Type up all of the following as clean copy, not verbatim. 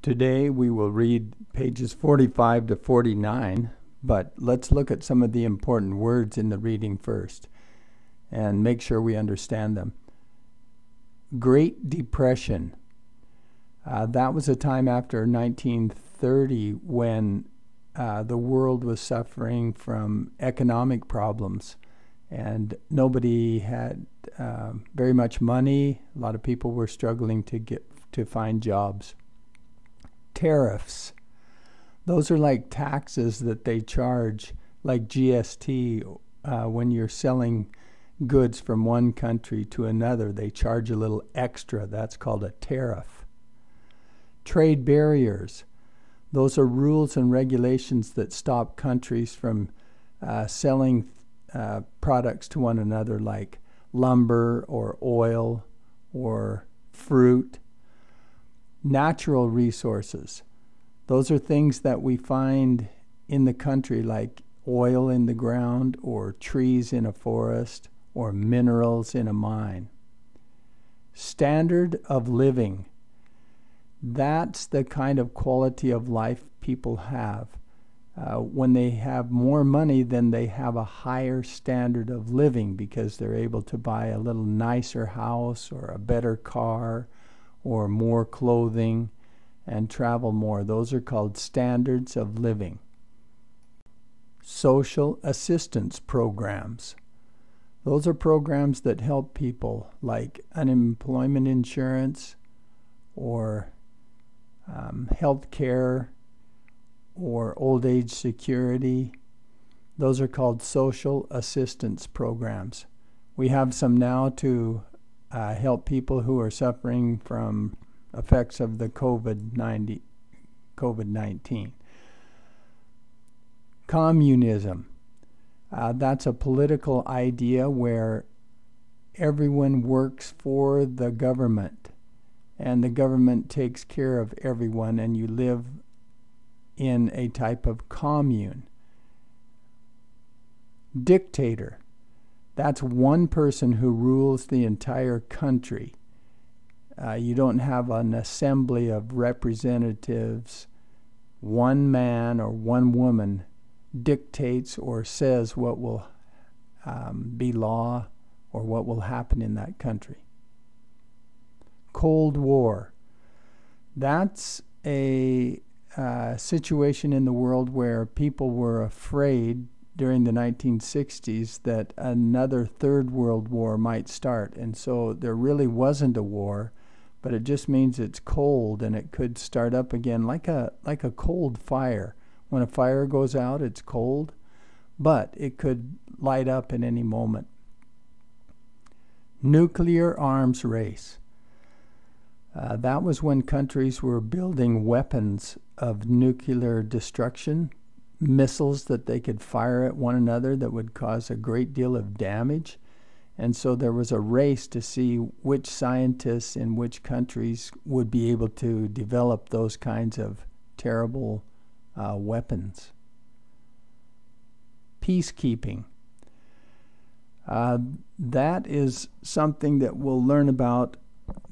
Today we will read pages 45 to 49, but let's look at some of the important words in the reading first and make sure we understand them. Great Depression. That was a time after 1930 when the world was suffering from economic problems and nobody had very much money. A lot of people were struggling to find jobs. Tariffs. Those are like taxes that they charge, like GST, when you're selling goods from one country to another. They charge a little extra. That's called a tariff. Trade barriers. Those are rules and regulations that stop countries from selling products to one another, like lumber or oil or fruit. Natural resources. Those are things that we find in the country, like oil in the ground or trees in a forest or minerals in a mine. Standard of living. That's the kind of quality of life people have. When they have more money, then they have a higher standard of living because they're able to buy a little nicer house or a better car or more clothing and travel more. Those are called standards of living. Social assistance programs. Those are programs that help people, like unemployment insurance or health care or old age security. Those are called social assistance programs. We have some now to help people who are suffering from effects of the COVID-19. Communism. That's a political idea where everyone works for the government and the government takes care of everyone and you live in a type of commune. Dictator. That's one person who rules the entire country. You don't have an assembly of representatives. One man or one woman dictates or says what will be law or what will happen in that country. Cold War. That's a situation in the world where people were afraid during the 1960s that another third world war might start. And so there really wasn't a war, but it just means it's cold and it could start up again like a cold fire. When a fire goes out, it's cold, but it could light up at any moment. Nuclear arms race. That was when countries were building weapons of nuclear destruction, missiles that they could fire at one another that would cause a great deal of damage. And so there was a race to see which scientists in which countries would be able to develop those kinds of terrible weapons. Peacekeeping. That is something that we'll learn about.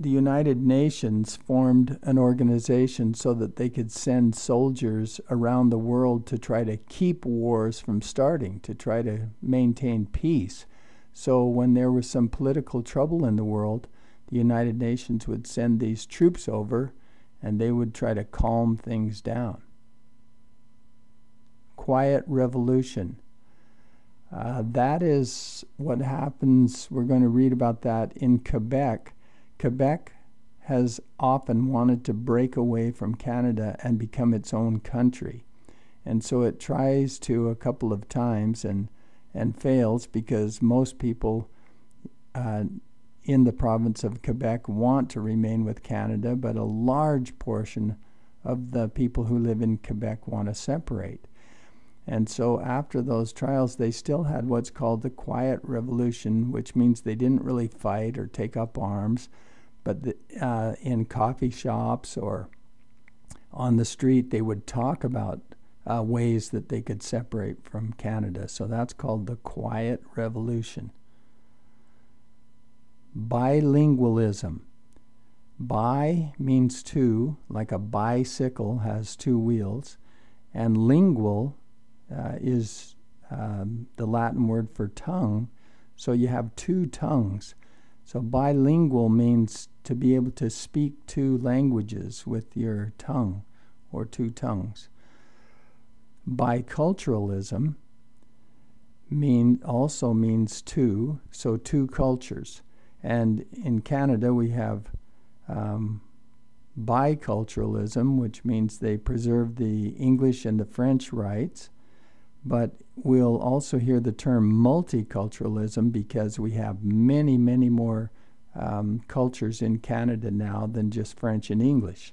The United Nations formed an organization so that they could send soldiers around the world to try to keep wars from starting, to try to maintain peace. So when there was some political trouble in the world, the United Nations would send these troops over and they would try to calm things down. Quiet revolution. That is what happens. We're going to read about that in Quebec. Quebec has often wanted to break away from Canada and become its own country. And so it tries to a couple of times and fails because most people in the province of Quebec want to remain with Canada, but a large portion of the people who live in Quebec want to separate. And so after those trials, they still had what's called the Quiet Revolution, which means they didn't really fight or take up arms, but in coffee shops or on the street, they would talk about ways that they could separate from Canada. So that's called the Quiet Revolution. Bilingualism. Bi means two, like a bicycle has two wheels. And lingual is the Latin word for tongue. So you have two tongues. So bilingual means to be able to speak two languages with your tongue, or two tongues. Biculturalism also means two, so two cultures. And in Canada we have biculturalism, which means they preserve the English and the French rights, but we'll also hear the term multiculturalism because we have many, many more cultures in Canada now than just French and English.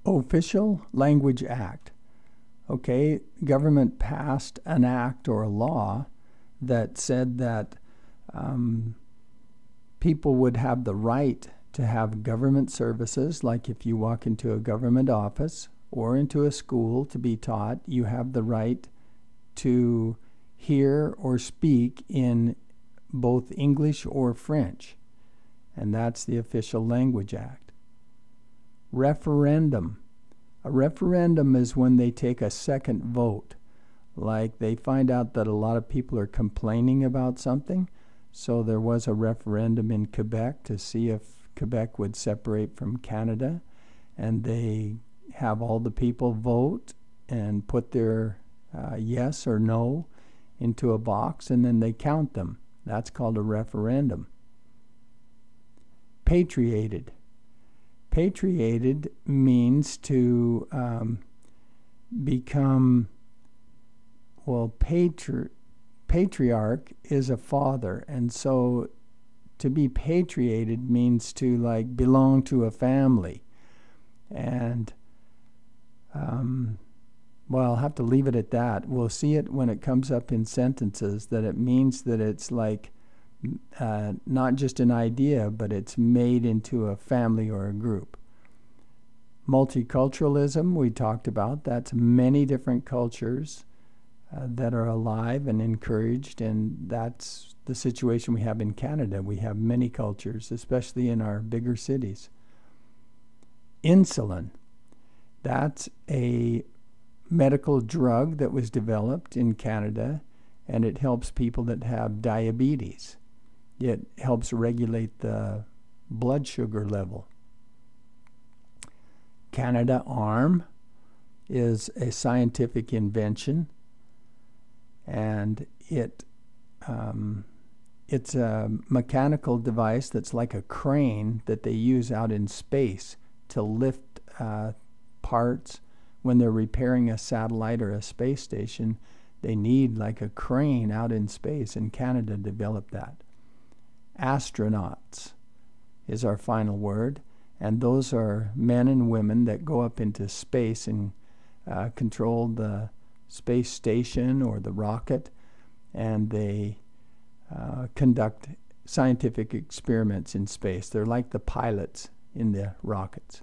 Official Language Act. Okay, government passed an act or a law that said that people would have the right to have government services, like if you walk into a government office or into a school to be taught, you have the right to hear or speak in both English or French. And that's the Official Language Act. Referendum. A referendum is when they take a second vote. Like they find out that a lot of people are complaining about something. So there was a referendum in Quebec to see if Quebec would separate from Canada. And they have all the people vote and put their yes or no into a box, and then they count them. That's called a referendum. Patriated. Patriated means to become, well, patriarch is a father, and so to be patriated means to like belong to a family. And well, I'll have to leave it at that. We'll see it when it comes up in sentences, that it means that it's like not just an idea, but it's made into a family or a group. Multiculturalism, we talked about. That's many different cultures that are alive and encouraged, and that's the situation we have in Canada. We have many cultures, especially in our bigger cities. Insulin. That's a medical drug that was developed in Canada, and it helps people that have diabetes. It helps regulate the blood sugar level. Canada Arm is a scientific invention, and it's a mechanical device that's like a crane that they use out in space to lift parts. When they're repairing a satellite or a space station, they need like a crane out in space, and Canada developed that. Astronauts is our final word, and those are men and women that go up into space and control the space station or the rocket, and they conduct scientific experiments in space. They're like the pilots in the rockets.